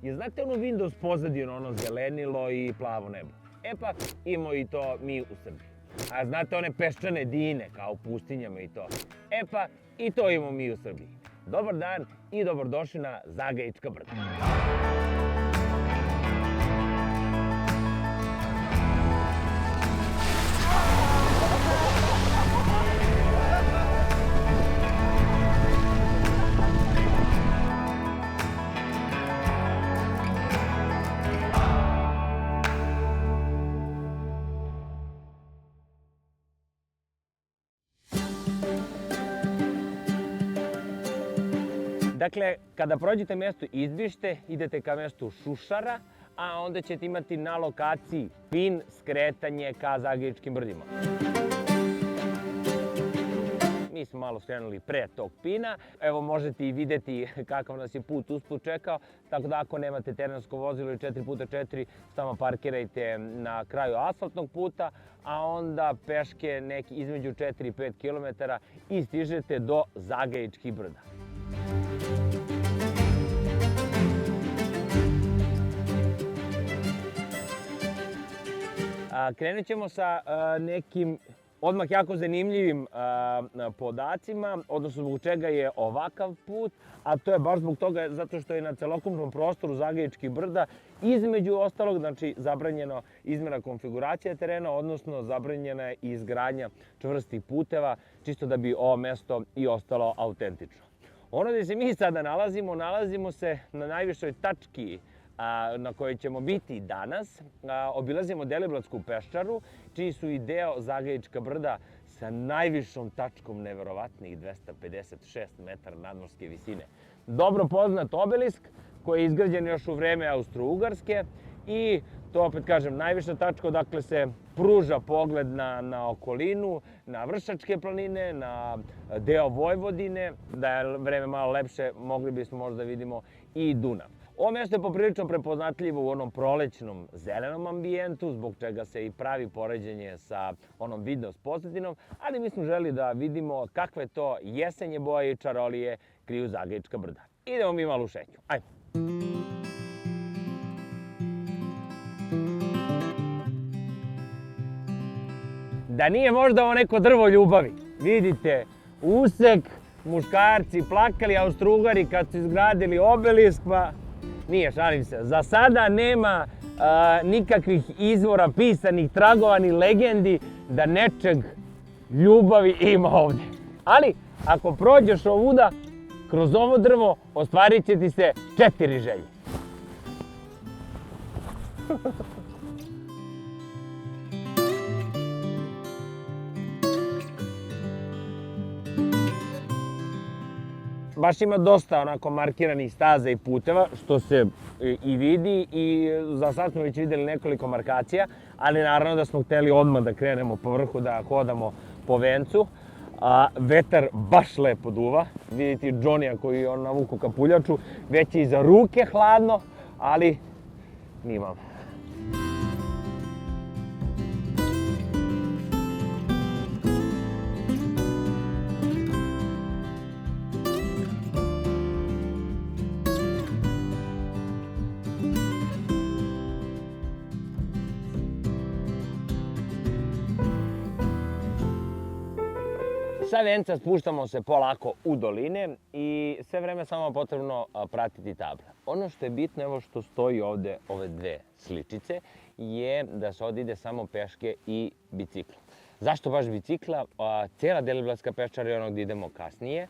I znate onu Windows pozadinu, ono zelenilo i plavo nebo? E pa, imamo i to mi u Srbiji. A znate one peščane dine, kao u pustinjama i to? E pa, i to imamo mi u Srbiji. Dobar dan i dobrodošli na Zagajička brda. Dakle, kada prođete mesto Izbište, idete ka mestu Šušara, a onda ćete imati na lokaciji Pin skretanje ka Zagajičkim brdima. Mi smo malo skrenuli pre tog Pina, evo možete i videti kakav nas je put usput čekao, tako da ako nemate terensko vozilo ili 4x4, samo parkirajte na kraju asfaltnog puta, a onda peške neki između 4 i 5 km i stižete do Zagajičkih brda. Krenut ćemo sa nekim odmah jako zanimljivim podacima, odnosno zbog čega je ovakav put, a to je baš zbog toga zato što je na celokupnom prostoru Zagajičkih brda između ostalog, znači zabranjeno izmjena konfiguracija terena, odnosno zabranjena je i izgradnja čvrstih puteva, čisto da bi ovo mesto i ostalo autentično. Ono gdje se mi sada nalazimo se na najvišoj tački na kojoj ćemo biti danas. Obilazimo Deliblatsku peščaru, čiji su i deo Zagajička brda sa najvišom tačkom neverovatnih 256 metara nadmorske visine. Dobro poznat obelisk koji je izgrađen još u vreme Austro-Ugarske i to opet kažem najviša tačka odakle se pruža pogled na okolinu, na Vršačke planine, na deo Vojvodine. Da je vreme malo lepše, mogli bismo možda vidimo i Dunav. Ovo mjesto je poprilično prepoznatljivo u onom prolećnom zelenom ambijentu, zbog čega se i pravi poređenje sa onom Windows pozadinom, ali mi smo želi da vidimo kakve to jesenje boje i čarolije kriju Zagajička brda. Idemo mi malo u šetnju. Ajmo! Da nije možda ovo neko drvo ljubavi. Vidite, usek, muškarci plakali, Austro-Ugari kad su izgradili obelisk, pa nije, šalim se. Za sada nema nikakvih izvora pisanih tragova ni legendi da nečeg ljubavi ima ovdje. Ali, ako prođeš ovuda, kroz ovo drvo ostvarit će ti se 4 želje. Baš ima dosta onako markiranih staza i puteva, što se i vidi i za sad smo već vidjeli nekoliko markacija, ali naravno da smo htjeli odmah da krenemo po vrhu, da hodamo po vencu. Vetar baš lepo duva, vidite Johnny-a koji je navuku kapuljaču, već je i za ruke hladno, ali mi imamo. Sa venca spuštamo se polako u doline i sve vreme samo potrebno pratiti table. Ono što je bitno, evo što stoji ovdje, ove dve sličice, je da se ovdje ide samo peške i biciklom. Zašto baš bicikla? Cijela Deliblatska peščara je ono gdje idemo kasnije.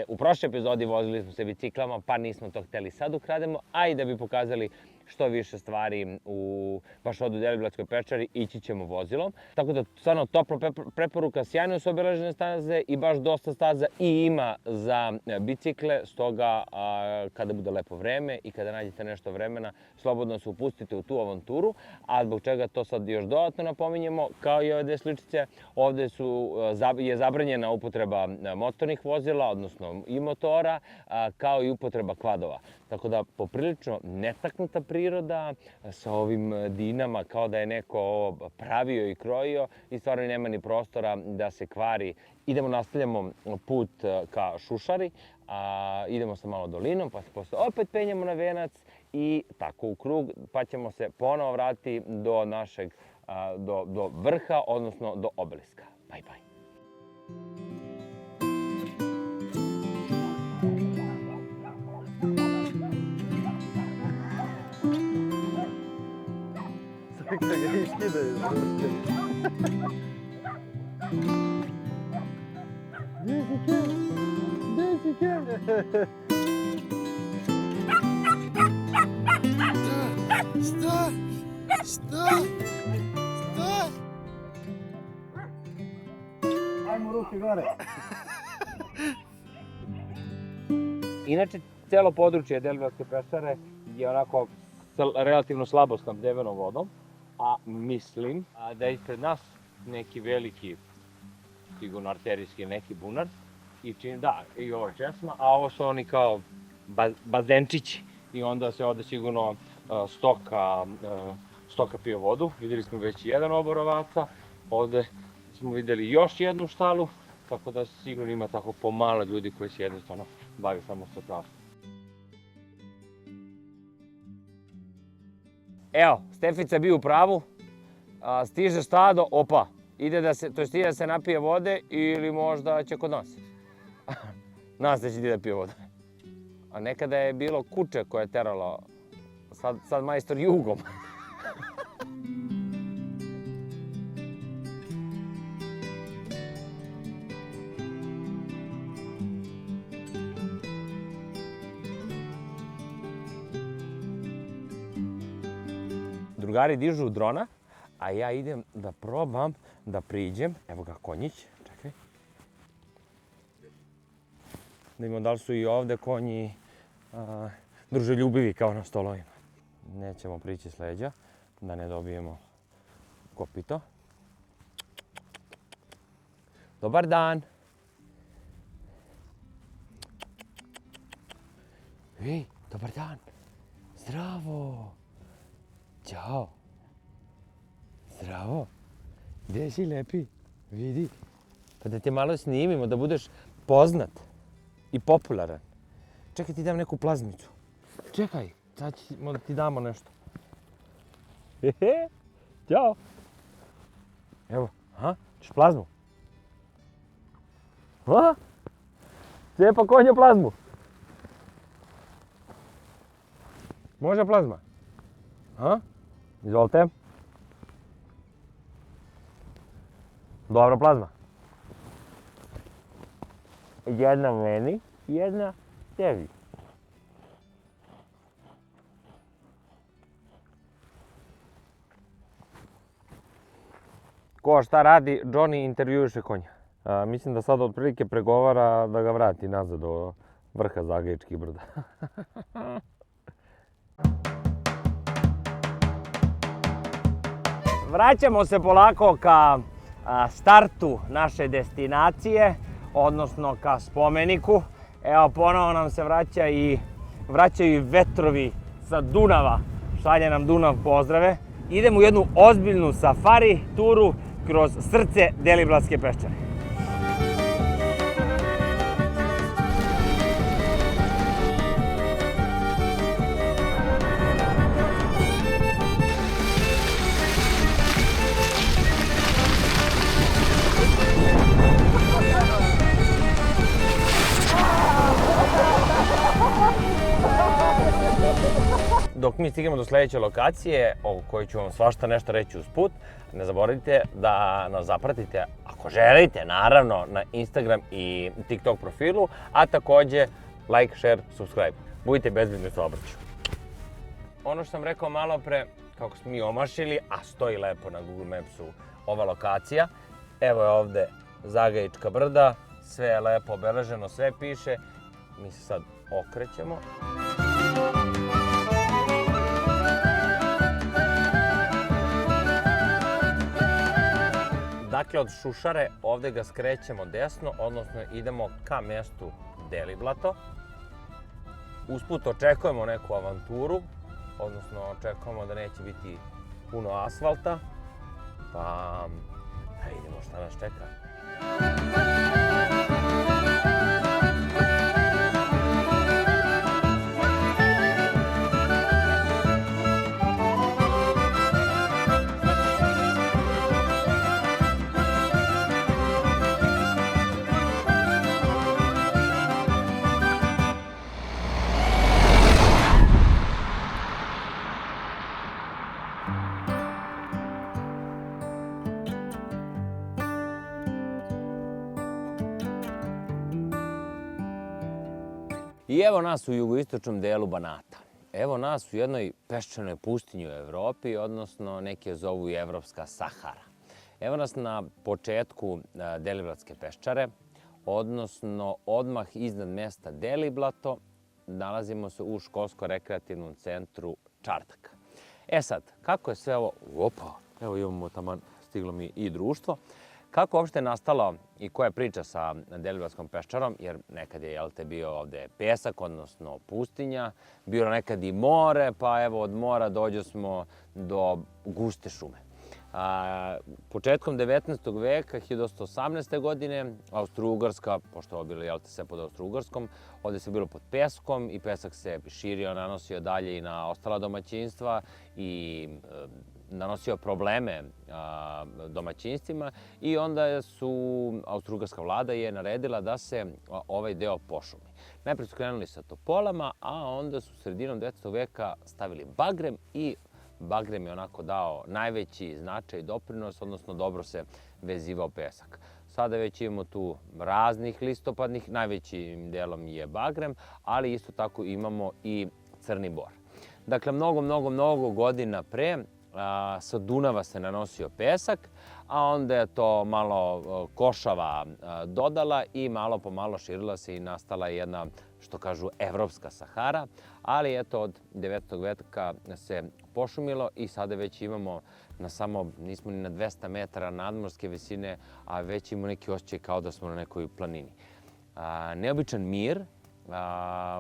U prošloj epizodi vozili smo se biciklama, pa nismo to htjeli sad ukrademo, a i da bi pokazali što više stvari baš ovdje u Deliblatskoj peščari, ići ćemo vozilom. Tako da stvarno topla preporuka, sjajno su obeležene staze i baš dosta staza i ima za bicikle, stoga kada bude lepo vreme i kada nađete nešto vremena, slobodno se upustite u tu avanturu, a zbog čega to sad još dodatno napominjemo, kao i ove dve sličice, ovdje je zabranjena upotreba motornih vozila, odnosno i motora, kao i upotreba kvadova. Tako da poprilično netaknuta priroda sa ovim dinama, kao da je neko ovo pravio i krojio i stvarno nema ni prostora da se kvari. Nastavljamo put ka Šušari, idemo sa malo dolinom, pa se posle opet penjemo na Venac i tako u krug, pa ćemo se ponovo vratiti do našeg, do vrha, odnosno do obeliska. Bye, bye. Kako ga iskidaju. Gdje si Ken? Gdje si Ken? Staj! Staj! Staj! Ajmo ruke gore. Inače, celo područje Deliblatske peščare je onako relativno slabo snabdevenom vodom, a mislim da je ispred nas neki veliki, sigurno arterijski neki bunar, i ovo je česma, a ovo su oni kao bazenčići i onda se ovde sigurno stoka pije vodu. Videli smo već jedan obor ovaca, ovde smo videli još jednu štalu, tako da sigurno ima tako pomalo ljudi koji se jednostavno bave samo stočarstvom. Evo, Stefica je bio u pravu, stiže stado, opa, ide da se napije vode ili možda će kod nas. Nas da će ide da pije vode. A nekada je bilo kuče koje je teralo, sad majstor jugom. Drugari dižu drona, a ja idem da probam da priđem. Evo ga konjić, čekaj. Da imamo da li su i ovde konji druželjubivi kao na stolovima. Nećemo prići s leđa, da ne dobijemo kopito. Dobar dan! Ej, dobar dan! Zdravo! Ćao! Zdravo! Gde si lepi? Vidi. Pa da te malo snimimo, da budeš poznat i popularan. Čekaj, ti dam neku plazmicu. Čekaj, sad ćemo da ti damo nešto. Hehe, ćao! Evo, ćeš plazmu? Cepa konja plazmu. Može plazma? Izvolite. Dobra plazma. Jedna meni, jedna tebi. Ko šta radi, Johnny intervjuiše konja. Mislim da sad otprilike pregovara da ga vrati nazad do vrha Zagaječkih brda. Vraćamo se polako ka startu naše destinacije, odnosno ka spomeniku. Evo, ponovo nam se vraćaju i vetrovi sa Dunava. Šalje nam Dunav pozdrave. Idemo u jednu ozbiljnu safari turu kroz srce Deliblatske peščare. Dok mi stignemo do sledeće lokacije, o kojoj ću vam svašta nešto reći uz put, ne zaboravite da nas zapratite, ako želite, naravno, na Instagram i TikTok profilu, a takođe like, share, subscribe. Budite bezbedni u saobraćaju. Ono što sam rekao malo pre, kako smo mi omašili, a stoji lepo na Google Mapsu ova lokacija, evo je ovde Zagajička brda, sve je lepo obeleženo, sve piše, mi se sad okrećemo. Dakle, od Šušare ovde ga skrećemo desno, odnosno idemo ka mestu Deliblato. Usput očekujemo neku avanturu, odnosno očekujemo da neće biti puno asfalta, pa vidimo šta nas čeka. I evo nas u jugoistočnom delu Banata. Evo nas u jednoj peščanoj pustinji u Evropi, odnosno neki je zovu i Evropska Sahara. Evo nas na početku Deliblatske peščare, odnosno odmah iznad mesta Deliblato, nalazimo se u školsko-rekreativnom centru Čardaka. E sad, kako je sve ovo... Opa, evo imamo tamo, stiglo mi i društvo. Kako uopšte je nastalo i koja je priča sa Deliblatskom peščarom, jer nekad je bio ovde pesak, odnosno pustinja, bilo nekad i more, pa evo od mora dođo smo do guste šume. Početkom 19. veka, 1818. godine, Austro-Ugarska, pošto ovo bilo sve pod Austro-Ugarskom, ovde se bilo pod peskom i pesak se širio, nanosio dalje i na ostala domaćinstva i nanosio probleme domaćinstvima i onda su Austro-Ugarska vlada je naredila da se ovaj deo pošumi. Najprej su krenuli sa topolama, a onda su sredinom 19. veka stavili bagrem i bagrem je onako dao najveći značaj i doprinos, odnosno dobro se vezivao pesak. Sada već imamo tu raznih listopadnih, najvećim delom je bagrem, ali isto tako imamo i crni bor. Dakle, mnogo godina pre sa Dunava se nanosio pesak, a onda je to malo košava dodala i malo po malo širila se i nastala jedna, što kažu, Evropska Sahara, ali eto od 9. veka se pošumilo i sada već imamo nismo ni na 200 metara nadmorske visine, a već imamo neki osjećaj kao da smo na nekoj planini. Neobičan mir,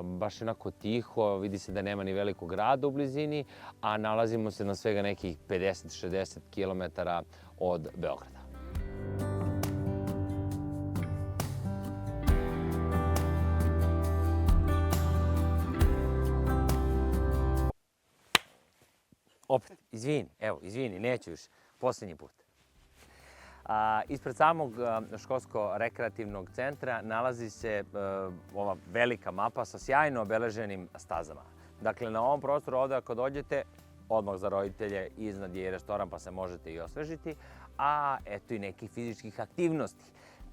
baš onako tiho, vidi se da nema ni velikog grada u blizini, a nalazimo se na svega nekih 50-60 km od Beograda. Opet, izvini, neću više, posljednji put. Ispred samog školsko-rekreativnog centra nalazi se ova velika mapa sa sjajno obeleženim stazama. Dakle, na ovom prostoru ovde ako dođete, odmah za roditelje, iznad je i restoran pa se možete i osvežiti, a eto i nekih fizičkih aktivnosti.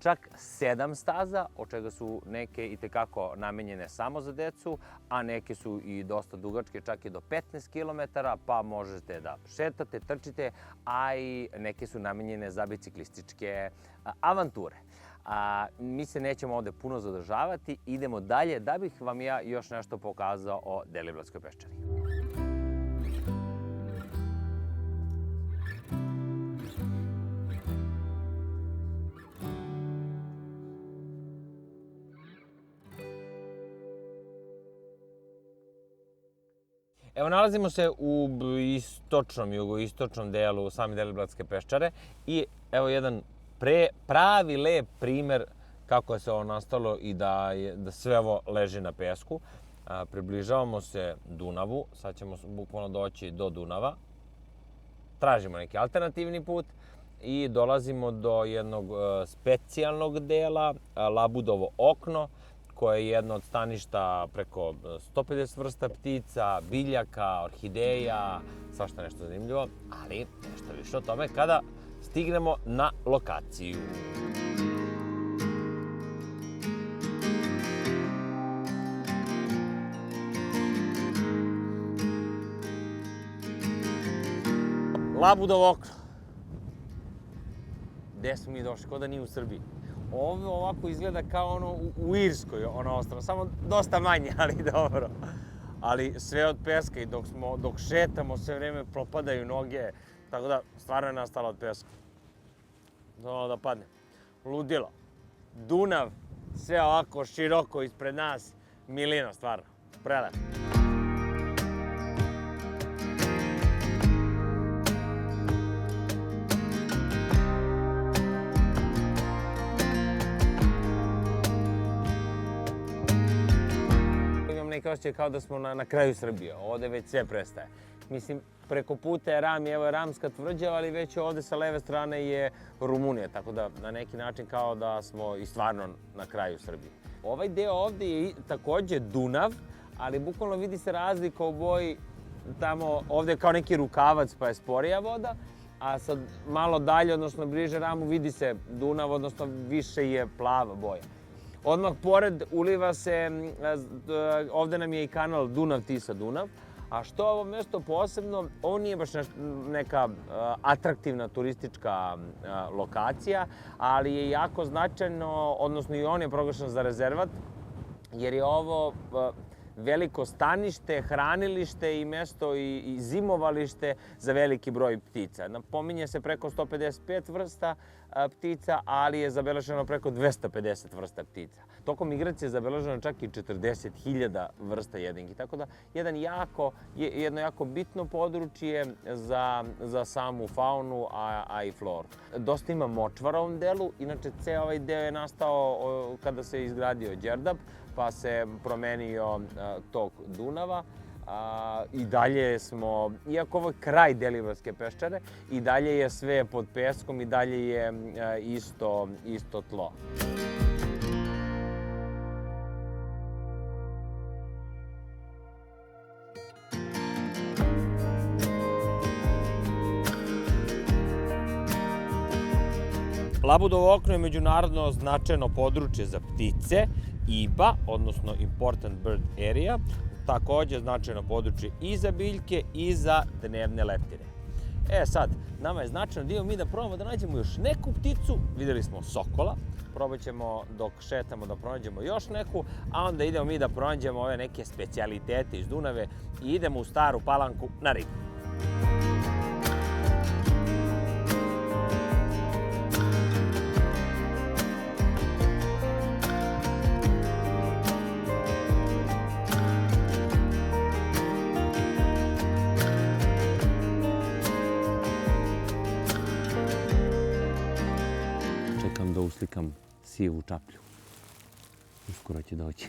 Čak 7 staza, od čega su neke i tekako namenjene samo za decu, a neke su i dosta dugačke, čak i do 15 km, pa možete da šetate, trčite, a i neke su namenjene za biciklističke avanture. Mi se nećemo ovde puno zadržavati, idemo dalje da bih vam ja još nešto pokazao o Deliblatskoj peščari. Evo, nalazimo se u jugoistočnom delu same Deliblatske peščare i evo jedan pravi lep primer kako je se ovo nastalo i da sve ovo leži na pesku. Približavamo se Dunavu, sad ćemo bukvalno doći do Dunava. Tražimo neki alternativni put i dolazimo do jednog specijalnog dela, Labudovo okno, koje je jedno od staništa preko 150 vrsta ptica, biljaka, orhideja, svašta nešto zanimljivo, ali nešto više o tome kada stignemo na lokaciju. Labudovo okno. Gde smo mi došli? Kao da nije u Srbiji. Ovo ovako izgleda kao ono u Irskoj, ono ostrvo, samo dosta manje, ali dobro. Ali sve od peska i dok šetamo sve vreme propadaju noge, tako da stvarno je nastala od peska. Da padne. Ludilo. Dunav, sve ovako široko ispred nas, milina stvarno, prelepo. se osjeća kao da smo na kraju Srbije. Ovde već sve prestaje. Mislim, preko puta je Ram i evo je Ramska tvrđava, ali već ovde sa leve strane je Rumunija, tako da na neki način kao da smo i stvarno na kraju Srbije. Ovaj deo ovde je takođe Dunav, ali bukvalno vidi se razlika u boji. Tamo, ovde je kao neki rukavac pa je sporija voda, a sad malo dalje, odnosno bliže Ramu, vidi se Dunav, odnosno više je plava boja. Odmah pored uliva se, ovde nam je i kanal Dunav-Tisa-Dunav, a što ovo mesto posebno, ovo nije baš neka atraktivna turistička lokacija, ali je jako značajno, odnosno i on je proglašen za rezervat, jer je ovo veliko stanište, hranilište i mesto i zimovalište za veliki broj ptica. Napominje se preko 155 vrsta ptica, ali je zabeleženo preko 250 vrsta ptica. Tokom migracije je zabeleženo čak i 40.000 vrsta jedinki. Tako da jedno jako bitno područje za samu faunu, a i floru. Dosta ima močvara u ovom delu, inače ceo ovaj deo je nastao kada se izgradio Đerdap, pa se promenio tok Dunava. I dalje smo, iako ovo je kraj Delivarske peščare, i dalje je sve pod peskom i dalje je isto tlo. Labudovo okno je međunarodno značajno područje za ptice, IBA, odnosno Important Bird Area, takođe značajno područje i za biljke i za dnevne leptire. Sad, nama je značajno da idemo mi da probamo da nađemo još neku pticu, videli smo sokola, probat ćemo dok šetamo da pronađemo još neku, a onda idemo mi da pronađemo ove neke specijalitete iz Dunave i idemo u Staru Palanku na ribu. Čekam da uslikam sivu čaplju. Uskoro će doći.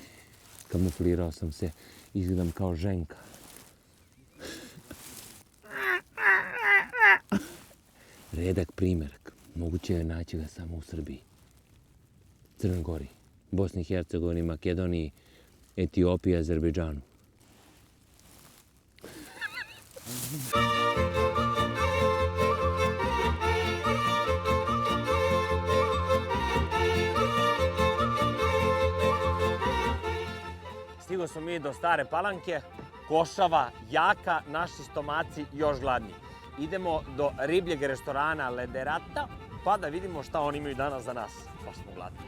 Kamuflirao sam se, izgledam kao ženka. Redak primerak. Moguće je naći ga samo u Srbiji, Crnoj Gori, Bosni i Hercegovini, Makedoniji, Etiopiji i Azerbejdžanu. Stigli smo mi do Stare Palanke, košava jaka, naši stomaci još gladniji. Idemo do ribljeg restorana Lederata, pa da vidimo šta oni imaju danas za nas. Baš smo gladni.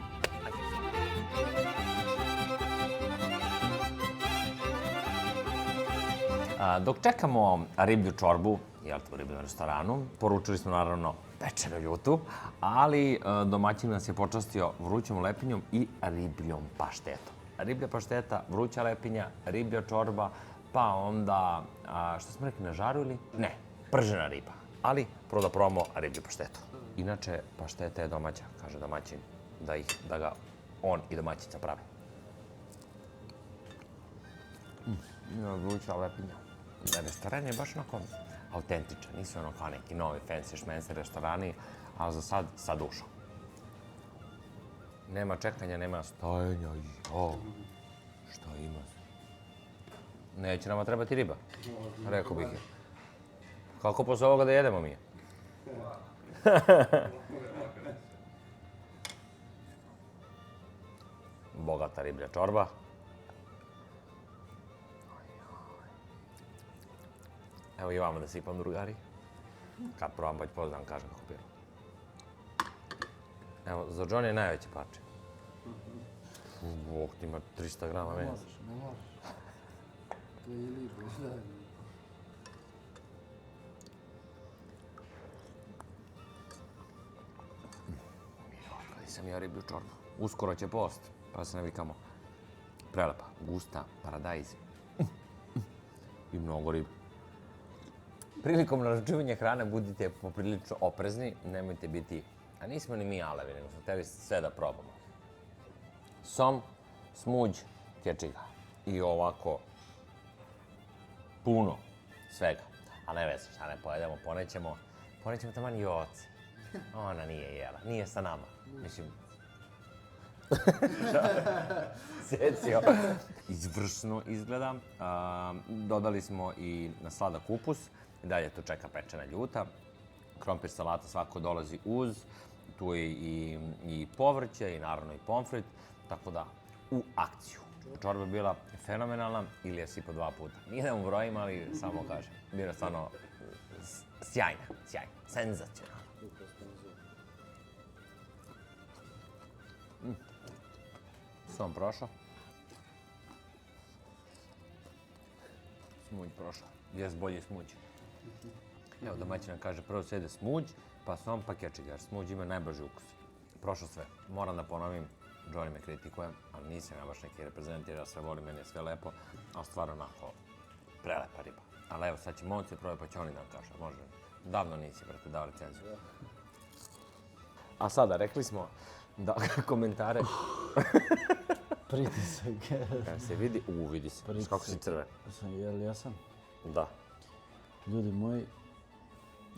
Dok čekamo riblju čorbu, u ribljom restoranu, poručili smo naravno pečenu ljutu, ali domaćin nas je počastio vrućom lepinjom i ribljom paštetom. Riblja pašteta, vruća lepinja, riblja čorba, pa onda, što smo rekli, na žaru ili? Ne, pržena riba. Ali prvo da probamo riblju paštetu. Inače, pašteta je domaća, kaže domaćin, da ga on i domaćica pravi. Vruća lepinja. Restoran je baš onako autentičan, nisu ono kao neki novi fancy šmenci restorani, ali za sad sa dušom. Nema čekanja, nema stajanja. Šta ima? Neće nama trebati riba. Rekao bih je. Kako posle ovoga da jedemo mi je? Bogata riblja čorba. Evo i vama da sipam, drugari. Kad probam, pa ću pozdam, kažem kako bilo. Evo, za Johnny je najveće parče. Bog, ti ima 300 grama mesa. Ne možeš. To je i lipo, zajedno. Kada sam ja riblju čorbu. Uskoro će post, pa se navikamo. Prelepa, gusta, paradajz. I mnogo riba. Prilikom naručivanja hrane budite poprilično oprezni, nemojte biti, a nismo ni mi alevi, nego smo hteli sve da probamo. Som, smuđ, kječiga. i ovako puno svega. A ne veze, šta ne pojedemo, ponećemo taman i oci. Ona nije jela, nije sa nama. Mislim, secio. Izvrsno izgleda. Dodali smo i sladak kupus. Dalje tu čeka pečena ljuta. Krompir salata svako dolazi uz. Tu je i povrće i naravno i pomfrit. Tako da, u akciju. Čorba je bila fenomenalna ili je sipo 2 puta. Nije da mu brojim, ali samo kažem. Bila je stvarno sjajna, senzacionalna. Sam prošao. Smuđ prošao. Jes bolji smuđ. Evo domaćina kaže prvo sede smuđ, pa sam pa kečig, jer smuđ ima najbrži ukus. Prošao sve. Moram da ponovim, Johnny me kritikuje, ali nisam ja baš neki reprezentativ, ja sve volim, meni je sve lepo, ali stvarno onako prelepa riba. Ali evo sad će momci probati pa će oni da vam kaže, može. Davno nisi, brate, dao recenziju. A sada, rekli smo da komentare... Pritisak. Kada se vidi, vidi se. Kako si crven. Jel jesam? Da. Ljudi moji,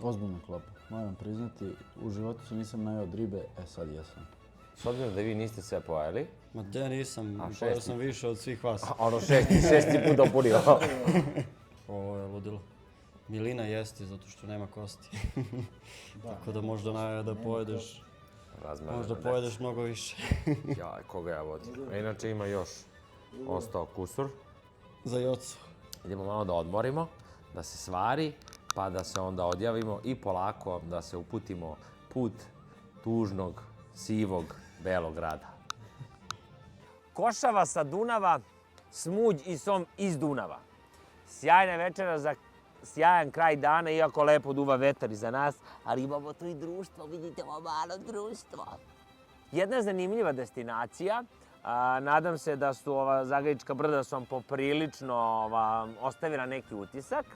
ozbiljna klopa. Moram priznati, u životu se nisam najeo od ribe, sad jesam. S obzirom da vi niste sve pojeli... Ma da nisam, pojeo sam više od svih vas. Ono šesti put dopunio. Ovo je ludilo. Milina jesti zato što nema kosti. Tako da možda da pojedeš, možda pojedeš mnogo više. Jaj, koga ja vodim. A inače ima još ostao kusur. Za jocu. Idemo malo da odmorimo, da se svari, pa da se onda odjavimo i polako da se uputimo put tužnog, sivog, belog grada. Košava sa Dunava, smuđ i som iz Dunava. Sjajna večera za sjajan kraj dana, iako lepo duva vetar iza nas, ali imamo tu i društvo, vidite ovo malo društvo. Jedna zanimljiva destinacija, nadam se da su ova Zagaječka brda su vam poprilično ostavila neki utisak,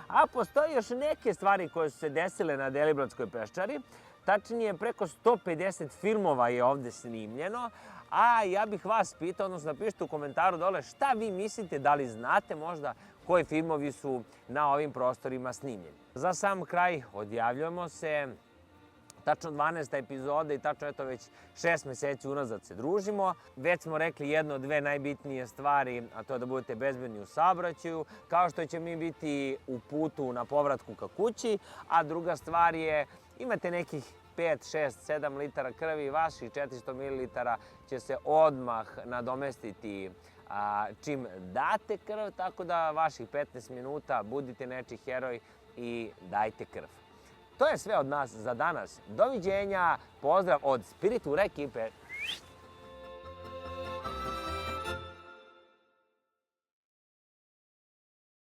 a postoje još neke stvari koje su se desile na Deliblatskoj peščari. Tačnije, preko 150 filmova je ovde snimljeno, a ja bih vas pitao, odnosno napišite u komentaru dole šta vi mislite, da li znate možda koji filmovi su na ovim prostorima snimljeni. Za sam kraj odjavljujemo se, tačno 12. epizoda i tačno eto već 6 meseci unazad se družimo. Već smo rekli jedno od 2 najbitnije stvari, a to je da budete bezbedni u saobraćaju, kao što će mi biti u putu na povratku ka kući, a druga stvar je imate nekih 5, 6, 7 litara krvi, vaših 400 ml će se odmah nadomestiti čim date krv, tako da vaših 15 minuta budite nečiji heroj i dajte krv. To je sve od nas za danas. Doviđenja, pozdrav od Spiritura ekipe.